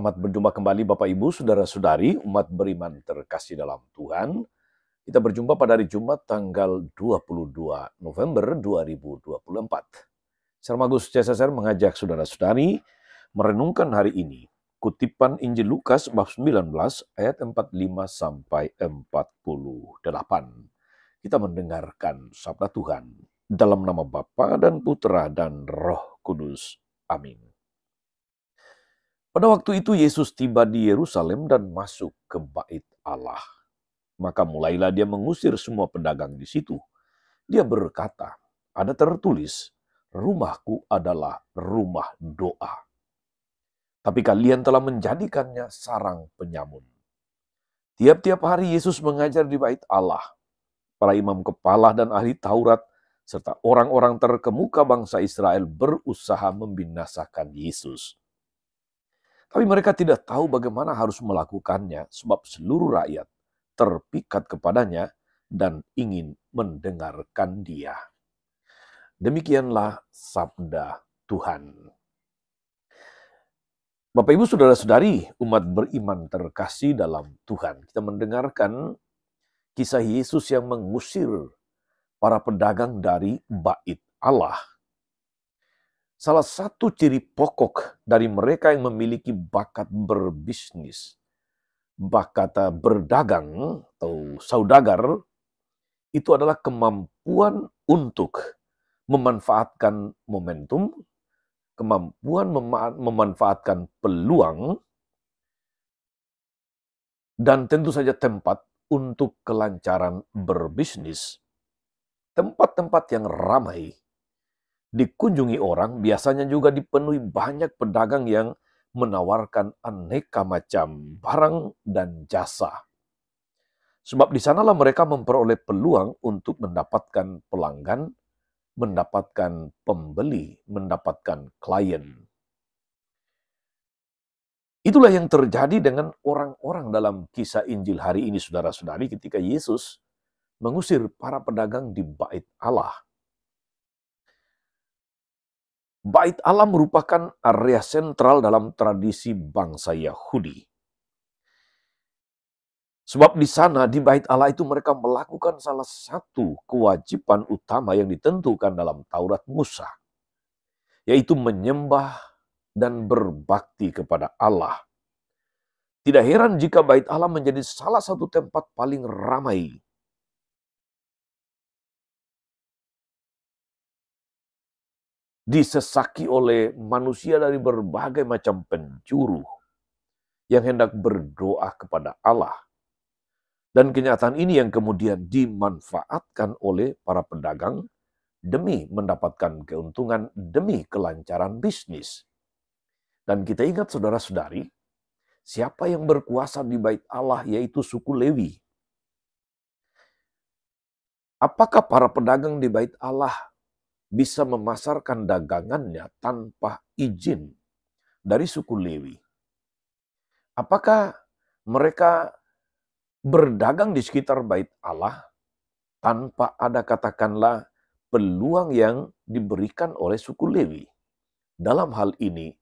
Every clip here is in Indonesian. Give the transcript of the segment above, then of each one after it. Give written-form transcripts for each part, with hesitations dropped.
Selamat berjumpa kembali Bapak Ibu, Saudara-saudari, umat beriman terkasih dalam Tuhan. Kita berjumpa pada hari Jumat tanggal 22 November 2024. Sermagus CSSR mengajak saudara-saudari merenungkan hari ini kutipan Injil Lukas bab 19 ayat 45 sampai 48. Kita mendengarkan sabda Tuhan dalam nama Bapa dan Putra dan Roh Kudus. Amin. Pada waktu itu Yesus tiba di Yerusalem dan masuk ke bait Allah. Maka mulailah dia mengusir semua pedagang di situ. Dia berkata, ada tertulis, rumahku adalah rumah doa. Tapi kalian telah menjadikannya sarang penyamun. Tiap-tiap hari Yesus mengajar di bait Allah. Para imam kepala dan ahli Taurat, serta orang-orang terkemuka bangsa Israel berusaha membinasakan Yesus. Tapi mereka tidak tahu bagaimana harus melakukannya sebab seluruh rakyat terpikat kepadanya dan ingin mendengarkan dia. Demikianlah sabda Tuhan. Bapak Ibu Saudara-saudari, umat beriman terkasih dalam Tuhan. Kita mendengarkan kisah Yesus yang mengusir para pedagang dari bait Allah. Salah satu ciri pokok dari mereka yang memiliki bakat berbisnis, bakat berdagang atau saudagar, itu adalah kemampuan untuk memanfaatkan momentum, kemampuan memanfaatkan peluang, dan tentu saja tempat untuk kelancaran berbisnis. Tempat-tempat yang ramai dikunjungi orang biasanya juga dipenuhi banyak pedagang yang menawarkan aneka macam barang dan jasa. Sebab di sanalah mereka memperoleh peluang untuk mendapatkan pelanggan, mendapatkan pembeli, mendapatkan klien. Itulah yang terjadi dengan orang-orang dalam kisah Injil hari ini, saudara-saudari, ketika Yesus mengusir para pedagang di bait Allah. Bait Allah merupakan area sentral dalam tradisi bangsa Yahudi. Sebab di sana, di bait Allah itu mereka melakukan salah satu kewajiban utama yang ditentukan dalam Taurat Musa, yaitu menyembah dan berbakti kepada Allah. Tidak heran jika bait Allah menjadi salah satu tempat paling ramai disesaki oleh manusia dari berbagai macam penjuru yang hendak berdoa kepada Allah. Dan kenyataan ini yang kemudian dimanfaatkan oleh para pedagang demi mendapatkan keuntungan, demi kelancaran bisnis. Dan kita ingat saudara-saudari, siapa yang berkuasa di bait Allah yaitu suku Lewi. Apakah para pedagang di bait Allah bisa memasarkan dagangannya tanpa izin dari suku Lewi? Apakah mereka berdagang di sekitar bait Allah tanpa ada katakanlah peluang yang diberikan oleh suku Lewi? Dalam hal ini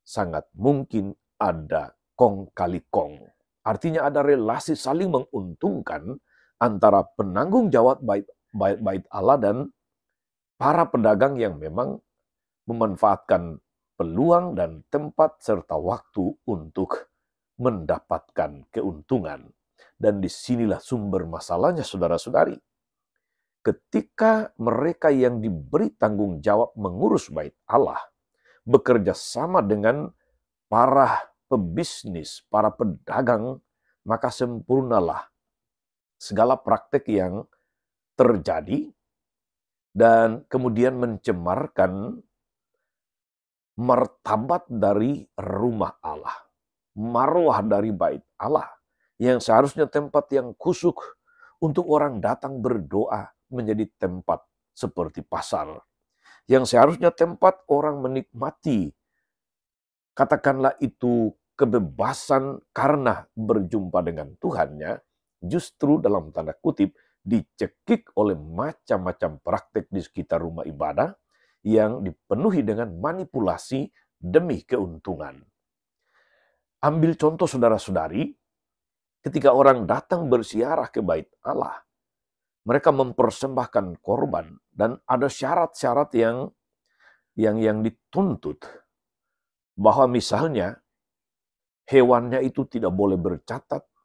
sangat mungkin ada kong kali kong. Artinya ada relasi saling menguntungkan antara penanggung jawab bait Allah dan para pedagang yang memang memanfaatkan peluang dan tempat serta waktu untuk mendapatkan keuntungan. Dan disinilah sumber masalahnya, saudara-saudari. Ketika mereka yang diberi tanggung jawab mengurus bait Allah bekerja sama dengan para pebisnis, para pedagang, maka sempurnalah segala praktek yang terjadi dan kemudian mencemarkan martabat dari rumah Allah, marwah dari bait Allah, yang seharusnya tempat yang khusyuk untuk orang datang berdoa menjadi tempat seperti pasar. Yang seharusnya tempat orang menikmati, katakanlah itu kebebasan karena berjumpa dengan Tuhannya, justru dalam tanda kutip dicekik oleh macam-macam praktek di sekitar rumah ibadah yang dipenuhi dengan manipulasi demi keuntungan. Ambil contoh saudara-saudari, ketika orang datang berziarah ke bait Allah, mereka mempersembahkan korban dan ada syarat-syarat yang dituntut, bahwa misalnya hewannya itu tidak boleh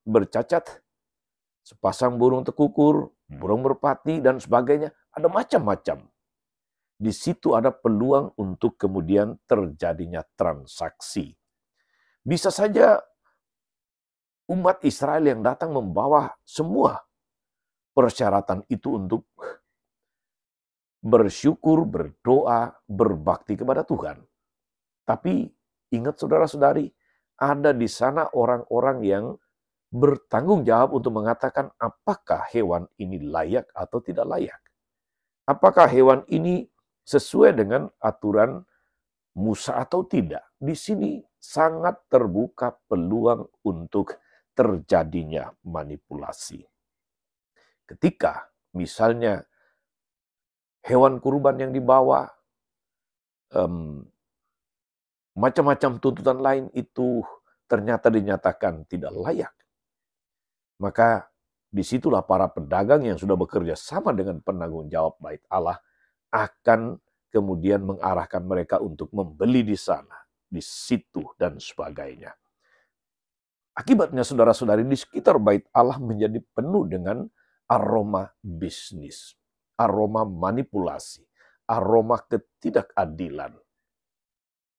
bercacat, sepasang burung tekukur, burung merpati, dan sebagainya. Ada macam-macam. Di situ ada peluang untuk kemudian terjadinya transaksi. Bisa saja umat Israel yang datang membawa semua persyaratan itu untuk bersyukur, berdoa, berbakti kepada Tuhan. Tapi ingat saudara-saudari, ada di sana orang-orang yang bertanggung jawab untuk mengatakan apakah hewan ini layak atau tidak layak. Apakah hewan ini sesuai dengan aturan Musa atau tidak. Di sini sangat terbuka peluang untuk terjadinya manipulasi. Ketika misalnya hewan kurban yang dibawa, macam-macam tuntutan lain itu ternyata dinyatakan tidak layak, maka disitulah para pedagang yang sudah bekerja sama dengan penanggung jawab bait Allah akan kemudian mengarahkan mereka untuk membeli di sana, di situ, dan sebagainya. Akibatnya saudara-saudari, di sekitar bait Allah menjadi penuh dengan aroma bisnis, aroma manipulasi, aroma ketidakadilan.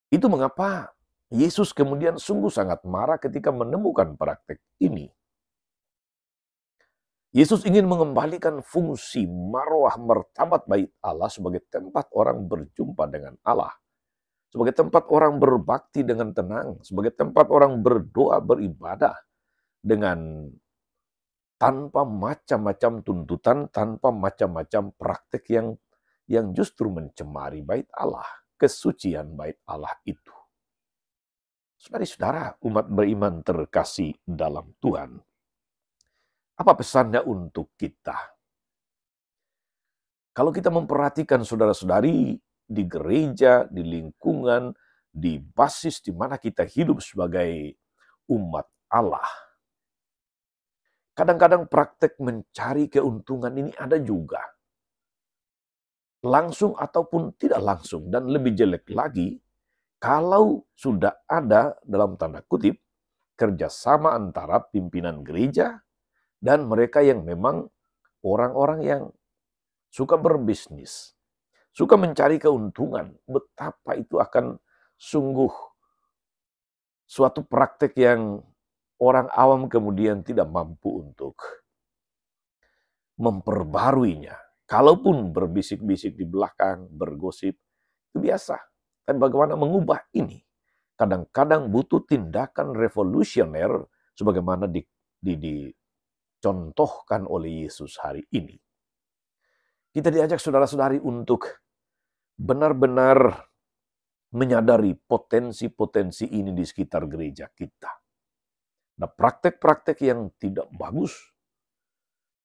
Itu mengapa Yesus kemudian sungguh sangat marah ketika menemukan praktek ini. Yesus ingin mengembalikan fungsi marwah martabat bait Allah sebagai tempat orang berjumpa dengan Allah, sebagai tempat orang berbakti dengan tenang, sebagai tempat orang berdoa, beribadah dengan tanpa macam-macam tuntutan, tanpa macam-macam praktek yang justru mencemari bait Allah, kesucian bait Allah itu. Saudara-saudara, umat beriman terkasih dalam Tuhan, apa pesannya untuk kita? Kalau kita memperhatikan saudara-saudari di gereja, di lingkungan, di basis di mana kita hidup sebagai umat Allah, kadang-kadang praktek mencari keuntungan ini ada juga. Langsung ataupun tidak langsung. Dan lebih jelek lagi, kalau sudah ada dalam tanda kutip kerjasama antara pimpinan gereja dan mereka yang memang orang-orang yang suka berbisnis, suka mencari keuntungan, betapa itu akan sungguh suatu praktek yang orang awam kemudian tidak mampu untuk memperbaruinya. Kalaupun berbisik-bisik di belakang, bergosip, itu biasa. Tapi bagaimana mengubah ini? Kadang-kadang butuh tindakan revolusioner sebagaimana dicontohkan oleh Yesus hari ini. Kita diajak saudara-saudari untuk benar-benar menyadari potensi-potensi ini di sekitar gereja kita. Nah, praktek-praktek yang tidak bagus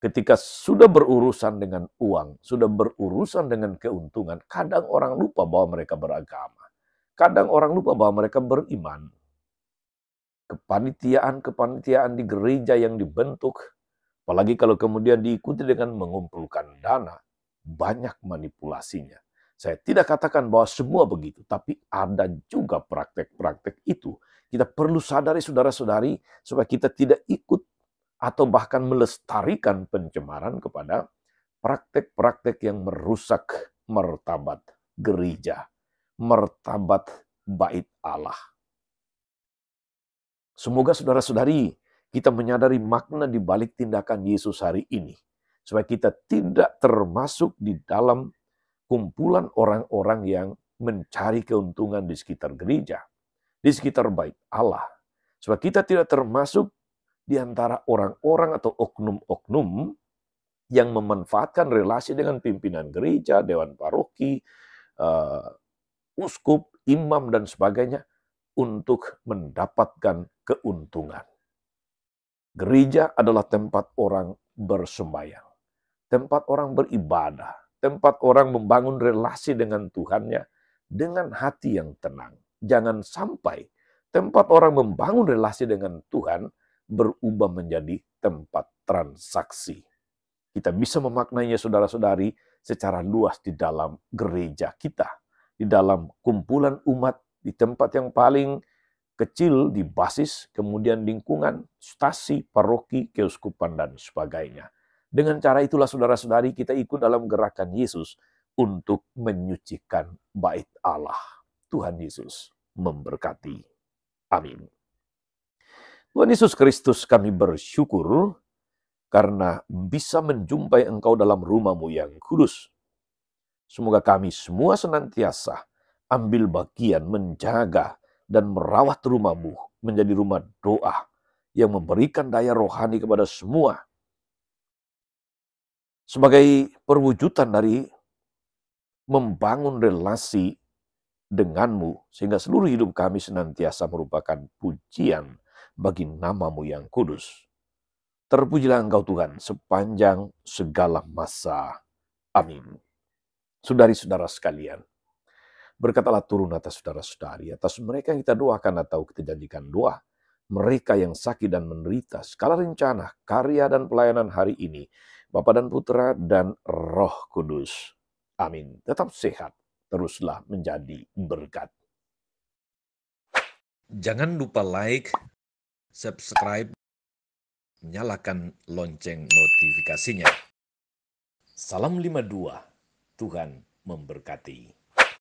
ketika sudah berurusan dengan uang, sudah berurusan dengan keuntungan, kadang orang lupa bahwa mereka beragama. Kadang orang lupa bahwa mereka beriman. Kepanitiaan-kepanitiaan di gereja yang dibentuk, apalagi kalau kemudian diikuti dengan mengumpulkan dana, banyak manipulasinya. Saya tidak katakan bahwa semua begitu, tapi ada juga praktek-praktek itu. Kita perlu sadari saudara-saudari supaya kita tidak ikut atau bahkan melestarikan pencemaran kepada praktek-praktek yang merusak martabat gereja, martabat bait Allah. Semoga saudara-saudari kita menyadari makna di balik tindakan Yesus hari ini, supaya kita tidak termasuk di dalam kumpulan orang-orang yang mencari keuntungan di sekitar gereja, di sekitar bait Allah. Supaya kita tidak termasuk di antara orang-orang atau oknum-oknum yang memanfaatkan relasi dengan pimpinan gereja, dewan paroki, uskup, imam, dan sebagainya untuk mendapatkan keuntungan. Gereja adalah tempat orang bersembahyang, tempat orang beribadah, tempat orang membangun relasi dengan Tuhannya dengan hati yang tenang. Jangan sampai tempat orang membangun relasi dengan Tuhan berubah menjadi tempat transaksi. Kita bisa memaknainya saudara-saudari secara luas di dalam gereja kita, di dalam kumpulan umat, di tempat yang paling kecil, di basis, kemudian lingkungan, stasi, paroki, keuskupan, dan sebagainya. Dengan cara itulah saudara-saudari kita ikut dalam gerakan Yesus untuk menyucikan bait Allah. Tuhan Yesus memberkati. Amin. Tuhan Yesus Kristus, kami bersyukur karena bisa menjumpai Engkau dalam rumah-Mu yang kudus. Semoga kami semua senantiasa ambil bagian menjaga dan merawat rumah-Mu menjadi rumah doa yang memberikan daya rohani kepada semua. Sebagai perwujudan dari membangun relasi dengan-Mu, sehingga seluruh hidup kami senantiasa merupakan pujian bagi nama-Mu yang kudus. Terpujilah Engkau Tuhan sepanjang segala masa. Amin. Saudari-saudara sekalian, berkatalah turun atas saudara-saudari, atas mereka yang kita doakan atau kita janjikan doa, mereka yang sakit dan menderita, segala rencana, karya dan pelayanan hari ini, Bapa dan Putra dan Roh Kudus. Amin. Tetap sehat, teruslah menjadi berkat. Jangan lupa like, subscribe, nyalakan lonceng notifikasinya. Salam 52, Tuhan memberkati.